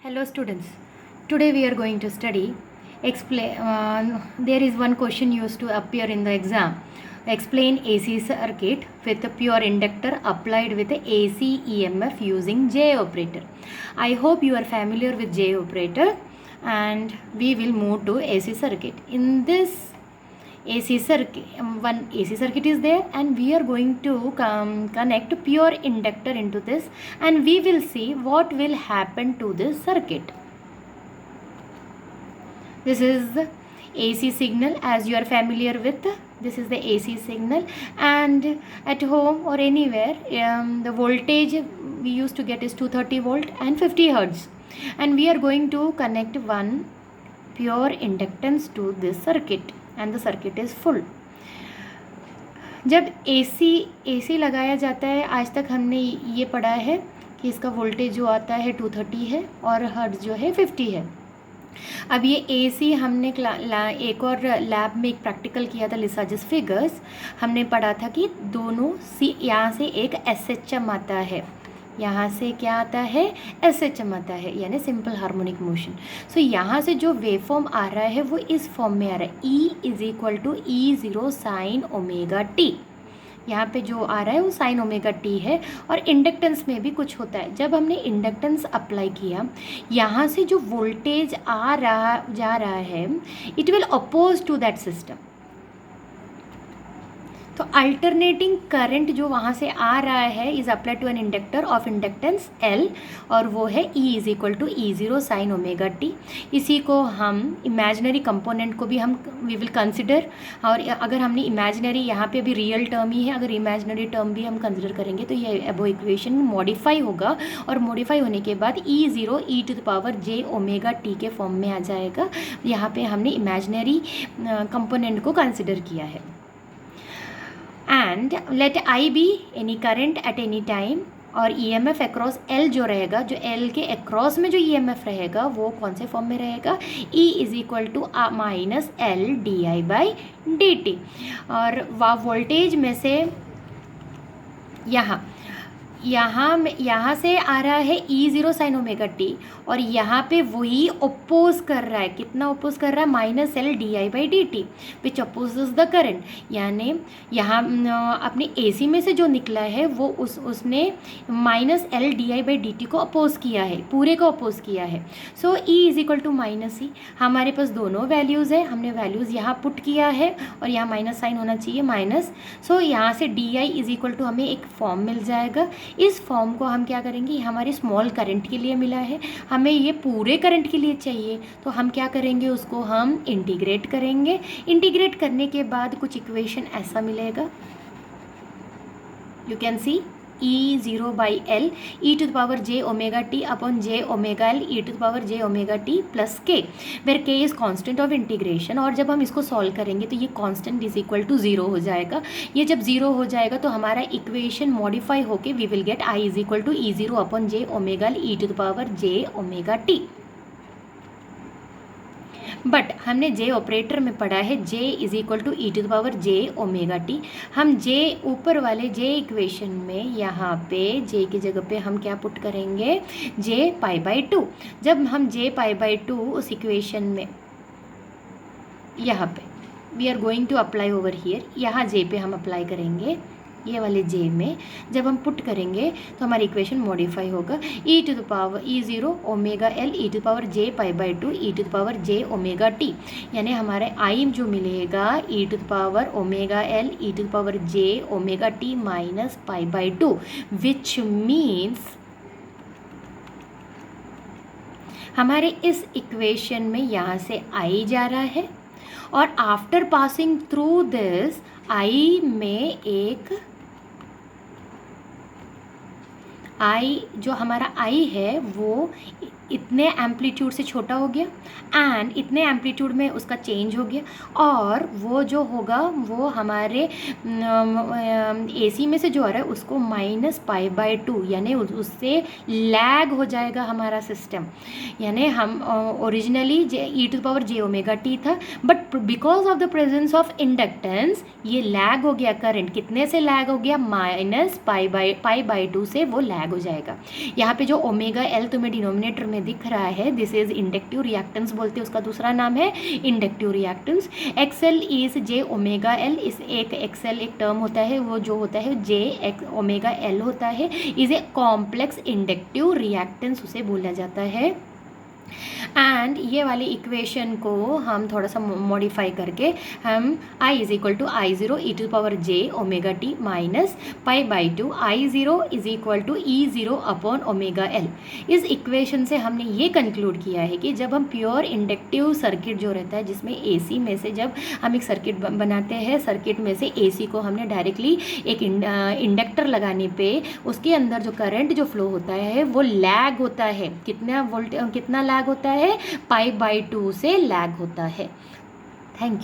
Hello students, today we are going to study there is one question used to appear in the exam. Explain AC circuit with a pure inductor applied with a AC EMF using J operator. I hope you are familiar with J operator and we will move to AC circuit. In this AC circuit, one AC circuit is there and we are going to connect pure inductor into this and we will see what will happen to this circuit. This is the AC signal, as you are familiar with. This is the AC signal, and at home or anywhere the voltage we used to get is 230 volt and 50 hertz, and we are going to connect one pure inductance to this circuit and the circuit is full. जब AC लगाया जाता है, आज तक हमने ये पढ़ा है कि इसका वोल्टेज जो आता है 230 है और हर्ट्ज जो है 50 है. अब ये AC हमने एक और लैब में एक प्रैक्टिकल किया था, लिसाजस फिगर्स. हमने पढ़ा था कि दोनों यहाँ से एक SHM आता है, यहाँ से क्या आता है, SHM आता है, यानी सिंपल हार्मोनिक मोशन. सो यहाँ से जो वेव फॉर्म आ रहा है वो इस फॉर्म में आ रहा है, E = E0 sin omega T. यहाँ पे जो आ रहा है वो साइन ओमेगा टी है. और इंडक्टेंस में भी कुछ होता है. जब हमने इंडक्टेंस अप्लाई किया, यहाँ से जो वोल्टेज जा रहा है, it will oppose to that system. तो अल्टरनेटिंग करंट जो वहाँ से आ रहा है is apply to an inductor of inductance L, और वो है E = E0 sin omega T. इसी को हम इमेजिनरी कंपोनेंट को भी हम वी विल कंसिडर. और अगर हमने इमेजिनरी, यहाँ पे अभी रियल टर्म ही है, अगर इमेजिनरी टर्म भी हम कंसिडर करेंगे तो ये अबो इक्वेशन मॉडिफाई होगा, और मॉडिफाई होने के बाद E0 e⁻j ओमेगा टी के फॉर्म में आ जाएगा. यहाँ पे हमने इमेजिनरी कंपोनेंट को कंसिडर किया है. And let I be any current at any time, और EMF अक्रॉस L जो रहेगा, जो L के अक्रॉस में जो EMF रहेगा वो कौन से फॉर्म में रहेगा, E = -L/di/dt. और वह वोल्टेज में से यहाँ से आ रहा है E0 sin ओमेगा टी, और यहाँ पे वही अपोज कर रहा है. कितना अपोज कर रहा है, -L/di/dt which opposes the current. यानी यहाँ अपने AC में से जो निकला है वो उसने -L/di/dt को अपोज किया है, पूरे को अपोज किया है. सो E = -E. हमारे पास दोनों वैल्यूज़ है, हमने वैल्यूज़ यहाँ पुट किया है और यहाँ माइनस साइन होना चाहिए, माइनस. सो यहाँ से di = हमें एक फॉर्म मिल जाएगा. इस फॉर्म को हम क्या करेंगे, हमारे स्मॉल करंट के लिए मिला है, हमें ये पूरे करंट के लिए चाहिए, तो हम क्या करेंगे, उसको हम इंटीग्रेट करेंगे. इंटीग्रेट करने के बाद कुछ इक्वेशन ऐसा मिलेगा, you can see E0/L e⁻j omega t upon j omega L e⁻j omega t plus k, where k is constant of integration. और जब हम इसको सॉल्व करेंगे तो ये कांस्टेंट इज इक्वल टू 0 हो जाएगा. ये जब 0 हो जाएगा तो हमारा इक्वेशन मॉडिफाई होके we will get I = E0 upon j omega L e⁻j omega t. But हमने J ऑपरेटर में पढ़ा है J = e⁻j ओमेगा टी. हम J ऊपर वाले J इक्वेशन में यहाँ पे J की जगह पे हम क्या पुट करेंगे, J π/2. जब हम J π/2 उस इक्वेशन में यहाँ पे we are going to apply over here, यहाँ J पे हम अप्लाई करेंगे, ये वाले J में जब हम पुट करेंगे तो हमारी इक्वेशन मॉडिफाई होगा. E0 omega L e⁻j π/2 e⁻j omega T. यानी हमारे I जो मिलेगा e⁻ omega L e⁻j omega t minus π/2, which means हमारे इस इक्वेशन में यहाँ से I जा रहा है, और after passing through this I में एक जो हमारा I है वो इतने एम्पलीट्यूड से छोटा हो गया एंड इतने एम्पलीट्यूड में उसका चेंज हो गया, और वो जो होगा वो हमारे AC में से जो आ रहा है उसको -π/2, यानी उससे लैग हो जाएगा हमारा सिस्टम. यानी हम ओरिजिनली e⁻j ओमेगा टी था, but because of the presence of inductance ये लैग हो गया. करंट कितने से लैग हो गया, -π/2 से वो लैग हो जाएगा. यहाँ पे जो ओमेगा L तुम्हें डिनोमिनेटर में दिख रहा है, दिस इज इंडक्टिव रिएक्टेंस बोलते हैं, उसका दूसरा नाम है inductive reactance. XL is J omega L, इस एक एक्सएल एक टर्म होता है, वो जो होता है जे ओमेगा एल होता है, is a complex inductive reactance उसे बोला जाता है। एंड ये वाली इक्वेशन को हम थोड़ा सा मॉडिफाई करके हम I is equal to I0 e to power j omega t minus pi by two I0 is equal to E0 upon omega L. इस इक्वेशन से हमने ये कंक्लूड किया है कि जब हम प्योर इंडक्टिव सर्किट जो रहता है, जिसमें AC में से जब हम एक सर्किट बनाते हैं, सर्किट में से AC को हमने डायरेक्टली एक इंडक्टर लगाने पे उसके अंदर जो करंट जो फ्लो होता है वो लैग होता है, कितना लैग होता है, पाई बाई 2 से लैग होता है। Thank you.